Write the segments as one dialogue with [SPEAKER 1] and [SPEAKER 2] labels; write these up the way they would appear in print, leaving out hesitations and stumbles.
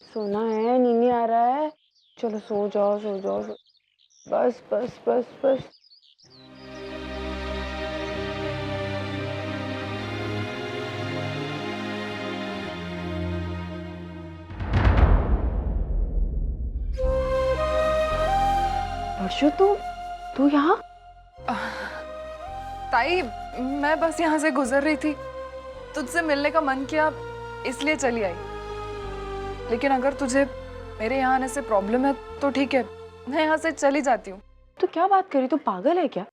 [SPEAKER 1] सोना है, नींद नहीं आ रहा है। चलो सो जाओ सो जाओ बस बस बस बस। वर्षु तू यहाँ?
[SPEAKER 2] ताई, मैं बस यहाँ से गुजर रही थी, तुझसे मिलने का मन किया इसलिए चली आई। लेकिन अगर तुझे मेरे यहाँ आने से प्रॉब्लम है तो ठीक है, मैं यहाँ से चली जाती हूँ।
[SPEAKER 1] तू क्या बात करी? तू पागल है क्या?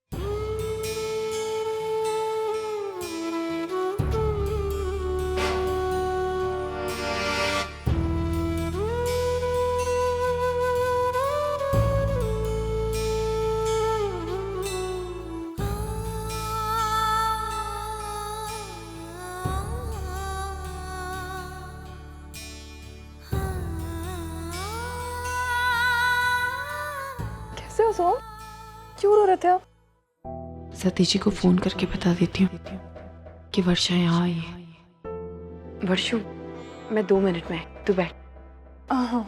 [SPEAKER 2] कैसे हो सोम? क्यों रो रहे थे आप?
[SPEAKER 1] सतीश जी को फोन करके बता देती हूँ कि वर्षा यहाँ आई है। वर्षु, मैं 2 मिनट में, तू बैठ।
[SPEAKER 2] हाँ,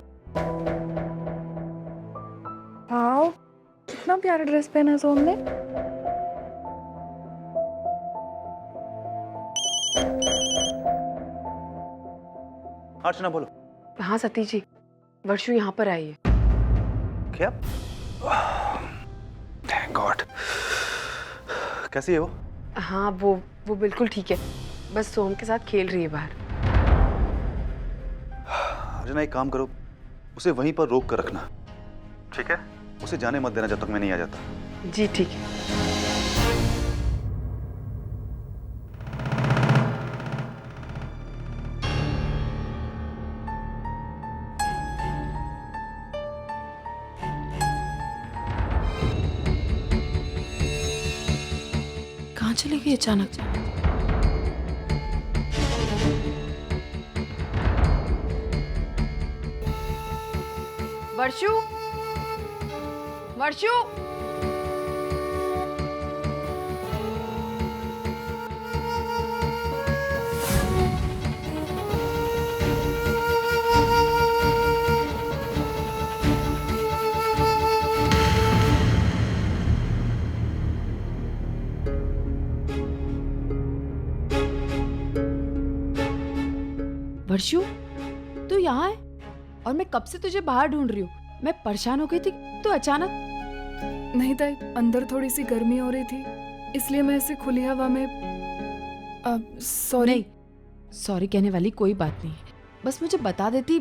[SPEAKER 2] वाओ, कितना प्यारा ड्रेस पहना है सोम ने।
[SPEAKER 3] अर्चना बोलो।
[SPEAKER 1] हाँ सतीश जी, वर्षु यहाँ पर आई है।
[SPEAKER 3] क्या? Thank God. कैसी है वो?
[SPEAKER 1] हाँ वो बिल्कुल ठीक है, बस सोम के साथ खेल रही है बाहर।
[SPEAKER 3] अर्चना एक काम करो, उसे वहीं पर रोक कर रखना, ठीक है? उसे जाने मत देना जब तक मैं नहीं आ जाता।
[SPEAKER 1] जी ठीक है। कहाँ चली गई अचानक? वर्षु, वर्षु, वर्षु, तू यहाँ है और मैं कब से तुझे बाहर ढूंढ रही हूँ। मैं परेशान हो गई थी तो अचानक।
[SPEAKER 2] नहीं ताई, अंदर थोड़ी सी गर्मी हो रही थी, इसलिए मैं ऐसे खुली हवा में। सॉरी।
[SPEAKER 1] नहीं, सॉरी कहने वाली कोई बात नहीं है, बस मुझे बता देती।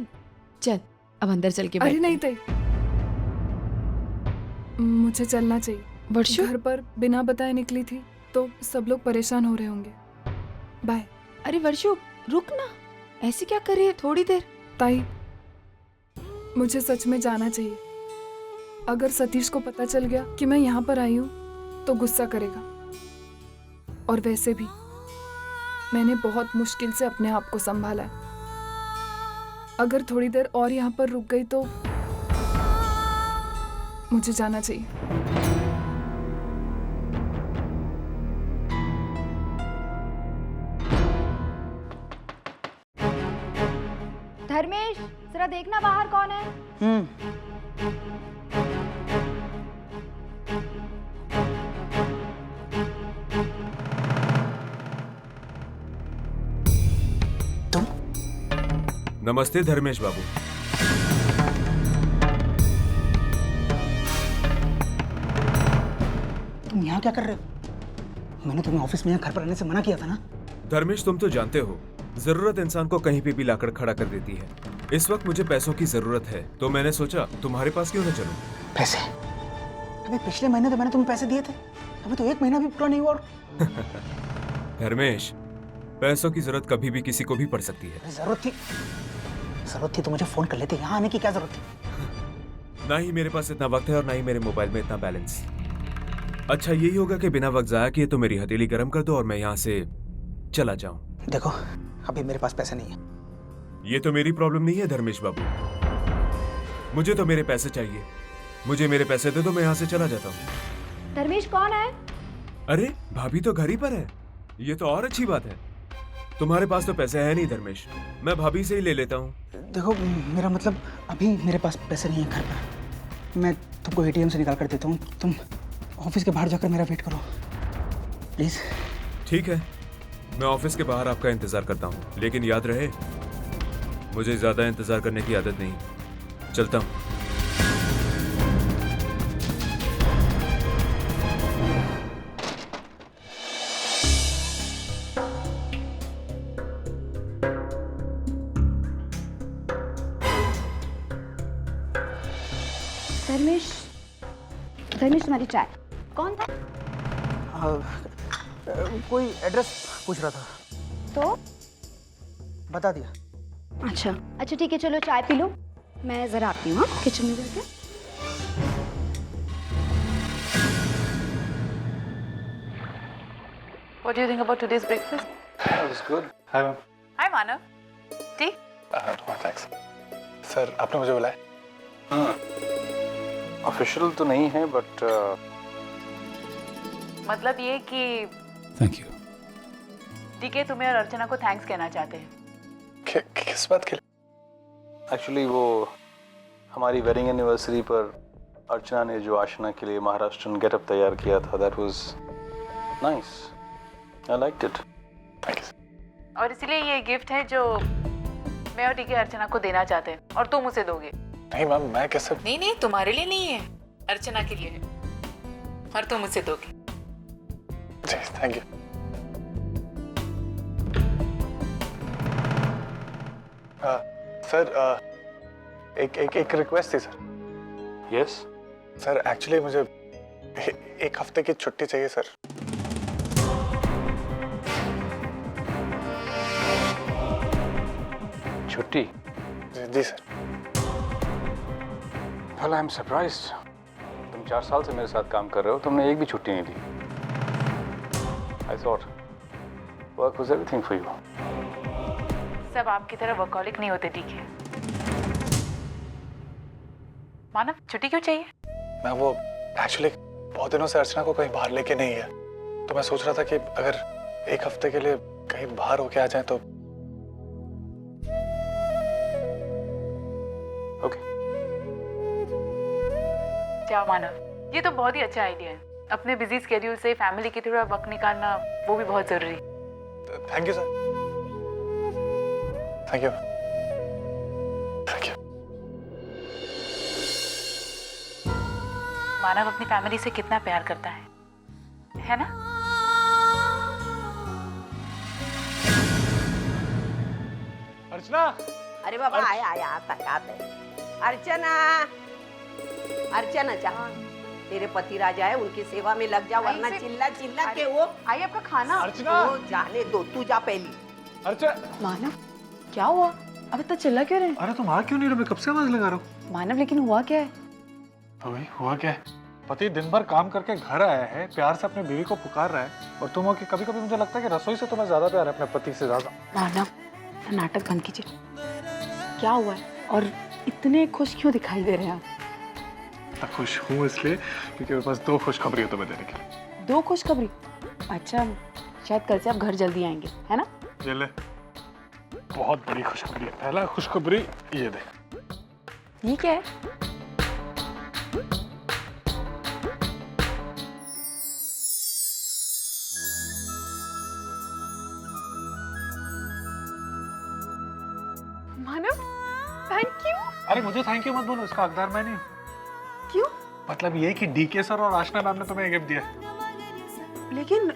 [SPEAKER 1] चल अब अंदर चल के बैठ।
[SPEAKER 2] अरे नहीं ताई, मुझे चलना चाहिए।
[SPEAKER 1] वर्षु,
[SPEAKER 2] घर पर बिना बताए निकली थी तो सब लोग परेशान हो रहे होंगे। बाय।
[SPEAKER 1] अरे वर्षु रुक ना, ऐसे क्या कर रही है? थोड़ी देर।
[SPEAKER 2] ताई, मुझे सच में जाना चाहिए। अगर सतीश को पता चल गया कि मैं यहाँ पर आई हूँ तो गुस्सा करेगा, और वैसे भी मैंने बहुत मुश्किल से अपने आप को संभाला है। अगर थोड़ी देर और यहाँ पर रुक गई तो मुझे जाना चाहिए।
[SPEAKER 4] धर्मेश, जरा देखना बाहर कौन है।
[SPEAKER 5] नमस्ते धर्मेश बाबू।
[SPEAKER 6] तुम यहाँ क्या कर रहे हो? मैंने तुम्हें ऑफिस में या घर पर रहने से मना किया था ना।
[SPEAKER 5] धर्मेश, तुम तो जानते हो जरूरत इंसान को कहीं पे भी लाकर खड़ा कर देती है। इस वक्त मुझे पैसों की जरूरत है तो मैंने सोचा तुम्हारे पास क्यों न चलूं।
[SPEAKER 6] पैसे? अभी पिछले महीने तो मैंने तुम्हें पैसे दिए थे, अभी तो 1 महीना भी पूरा नहीं हुआ।
[SPEAKER 5] धर्मेश, पैसों की जरूरत कभी भी किसी को भी पड़ सकती है।
[SPEAKER 6] जरूरत थी तो मुझे फोन कर लेते, यहाँ आने की क्या जरूरत थी?
[SPEAKER 5] ना ही मेरे पास इतना वक्त है और ना ही मेरे मोबाइल में इतना बैलेंस। अच्छा यही होगा कि बिना वक्त जाया किए तो मेरी हथेली गर्म कर दो और मैं यहाँ से चला जाऊं।
[SPEAKER 6] देखो, अभी मेरे पास पैसे नहीं है।
[SPEAKER 5] ये तो मेरी प्रॉब्लम नहीं है धर्मेश बाबू, मुझे तो मेरे पैसे चाहिए। मुझे मेरे पैसे दे दो, मैं यहाँ से चला जाता हूँ।
[SPEAKER 4] धर्मेश कौन है?
[SPEAKER 5] अरे भाभी तो घर ही पर है, ये तो और अच्छी बात है। तुम्हारे पास तो पैसे है नहीं धर्मेश, मैं भाभी से ही ले लेता हूँ।
[SPEAKER 6] देखो मेरा मतलब अभी मेरे पास पैसे नहीं है घर पर। मैं तुमको एटीएम से निकाल कर देता हूँ, तुम ऑफिस के बाहर जाकर मेरा वेट करो प्लीज।
[SPEAKER 5] ठीक है, मैं ऑफिस के बाहर आपका इंतजार करता हूँ, लेकिन याद रहे मुझे ज्यादा इंतजार करने की आदत नहीं। चलता हूँ।
[SPEAKER 4] धर्मेश, धर्मेश तुम्हारी चाय कौन था?
[SPEAKER 6] कोई एड्रेस पूछ रहा था
[SPEAKER 4] तो
[SPEAKER 6] बता दिया।
[SPEAKER 4] अच्छा अच्छा ठीक है, चलो चाय पी लो, मैं जरा आती हूँ किचन में जाके।
[SPEAKER 7] What do you think about today's breakfast?
[SPEAKER 8] That was good. Hi, ma'am.
[SPEAKER 7] Hi, Manav. Tea?
[SPEAKER 8] No, thanks. Sir आपने मुझे बुलाया? हाँ. ऑफिशियल तो नहीं है बट
[SPEAKER 7] मतलब ये कि
[SPEAKER 8] थैंक यू.
[SPEAKER 7] डीके तुम्हें और अर्चना को थैंक्स कहना चाहते हैं।
[SPEAKER 8] किस बात के लिए? एक्चुअली वो हमारी वेडिंग एनिवर्सरी पर अर्चना ने जो आशना के लिए महाराष्ट्रन गेटअप तैयार किया था, that was nice. I liked it. Thank you.
[SPEAKER 7] और इसलिए ये गिफ्ट है जो मैं और डीके अर्चना को देना चाहते हैं और तुम उसे दोगे।
[SPEAKER 8] नहीं मैम, मैं कैसे?
[SPEAKER 7] नहीं, तुम्हारे लिए नहीं है, अर्चना के लिए है और तुम उसे दोगे।
[SPEAKER 8] जी थैंक यू. सर एक रिक्वेस्ट थी सर. यस सर, एक्चुअली मुझे एक हफ्ते की छुट्टी चाहिए सर. छुट्टी? जी सर. Well, I'm surprised. तुम 4 साल से मेरे साथ काम कर रहे हो, तुमने एक भी छुट्टी नहीं दी. I thought work was everything for you.
[SPEAKER 7] सब आपकी तरह वर्कहॉलिक नहीं होते, ठीक है? मानव, छुट्टी क्यों चाहिए?
[SPEAKER 8] मैं वो एक्चुअली बहुत दिनों से अर्चना को कहीं बाहर लेके नहीं है, तो मैं सोच रहा था कि अगर एक हफ्ते के लिए कहीं बाहर होके आ जाए तो. ओके.
[SPEAKER 7] जाओ मानव, ये तो बहुत ही अच्छा आइडिया है। अपने बिजी स्केड्यूल से फैमिली की थोड़ा वक्त निकालना वो भी बहुत जरूरी।
[SPEAKER 8] Thank you sir. Thank you. Thank you.
[SPEAKER 7] Manav अपनी फैमिली से कितना प्यार करता है ना?
[SPEAKER 8] अर्चना.
[SPEAKER 9] अरे बाबा आया आते. अर्चना, अर्चना चाह, तेरे पति राजा है, उनकी सेवा में लग जा, वरना चिल्ला चिल्ला के वो
[SPEAKER 7] आई आपका खाना।
[SPEAKER 8] अर्चना,
[SPEAKER 9] वो जाने दो, तू जा पहली.
[SPEAKER 8] अर्चना.
[SPEAKER 1] मानव, क्या हुआ? अब इतना चिल्ला क्यों रहे?
[SPEAKER 8] अरे तुम आ क्यों नहीं रहे? मैं कब से आवाज लगा रहा हूँ.
[SPEAKER 1] मानव, लेकिन हुआ क्या है?
[SPEAKER 8] भाई हुआ क्या है? पति दिन भर काम करके घर आया है, प्यार से अपनी बीवी को पुकार रहा है, और तुम हो कि कभी-कभी मुझे लगता है कि रसोई से तुम्हें ज्यादा प्यार है अपने पति से ज्यादा.
[SPEAKER 1] मानव, नाटक बंद कीजिए। क्या हुआ है और इतने खुश क्यों दिखाई दे रहे हैं आप?
[SPEAKER 8] खुश हूँ इसलिए क्योंकि मेरे पास 2 खुशखबरी है तुम्हें देने के लिए.
[SPEAKER 1] 2 खुशखबरी? अच्छा, शायद कल से आप घर जल्दी आएंगे, है ना?
[SPEAKER 8] ये ले, बहुत बड़ी खुशखबरी है. पहला खुशखबरी ये दे.
[SPEAKER 1] ये क्या है?
[SPEAKER 7] मानव, थैंक यू।
[SPEAKER 8] अरे मुझे थैंक यू मत बोलो, इसका हकदार मैं नहीं हूँ.
[SPEAKER 1] क्यों?
[SPEAKER 8] मतलब ये कि डीके सर और आशना मैम ने तुम्हें गिफ्ट दिया.
[SPEAKER 1] लेकिन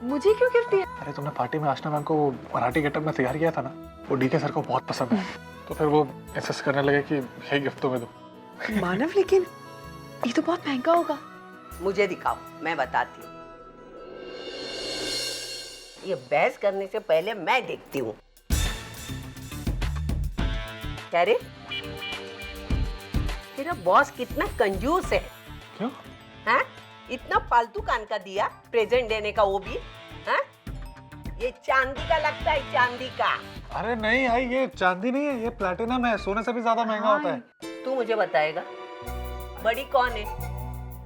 [SPEAKER 1] मुझे क्यों गिफ्ट दिया?
[SPEAKER 8] अरे तुमने पार्टी में आशना मैम को वो मराठी गेटअप में तैयार किया था ना, वो डीके सर को बहुत पसंद है, तो फिर वो इंसिस्ट करने लगे कि ये गिफ्ट तुम्हें दो.
[SPEAKER 1] मानव, लेकिन ये तो बहुत महंगा होगा।
[SPEAKER 9] मुझे दिखाओ, मैं बताती हूँ. ये बहस करने से पहले मैं देखती हूँ. क्या रे, तेरा बॉस कितना कंजूस है.
[SPEAKER 8] क्यों?
[SPEAKER 9] हाँ? इतना फालतू कान का दिया प्रेजेंट देने का, वो भी हाँ? ये चांदी का लगता है, चांदी का.
[SPEAKER 8] अरे नहीं आई, ये चांदी नहीं है, ये प्लैटिनम है, सोने से भी ज्यादा महंगा होता है.
[SPEAKER 9] तू मुझे बताएगा बड़ी कौन है,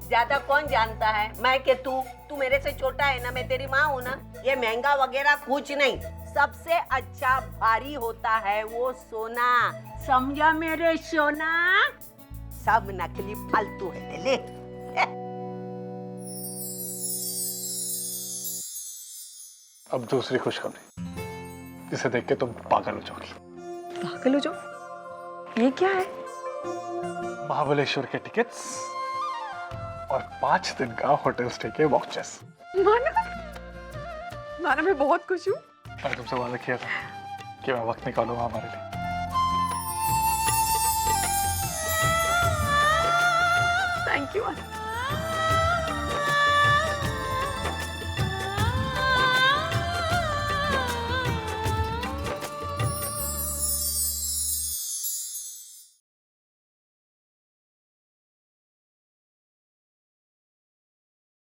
[SPEAKER 9] ज्यादा कौन जानता है, मैं के तू मेरे से छोटा है ना, मैं तेरी माँ हूँ ना. ये महंगा वगैरह कुछ नहीं, सबसे अच्छा भारी होता है वो सोना, समझा मेरे सोना? सब नकली फालतू है, ले।
[SPEAKER 8] अब दूसरी खुशखबरी, जिसे देख के तुम पागल हो जाओगी।
[SPEAKER 1] पागल हो जाओ? ये क्या है?
[SPEAKER 8] महाबलेश्वर के टिकट्स और 5 दिन का होटल स्टे के वाउचर्स।
[SPEAKER 1] नाना मैं बहुत खुश हूँ।
[SPEAKER 8] मैंने तुमसे वादा किया था कि मैं वक्त निकालूंगा हमारे लिए।
[SPEAKER 1] Thank you.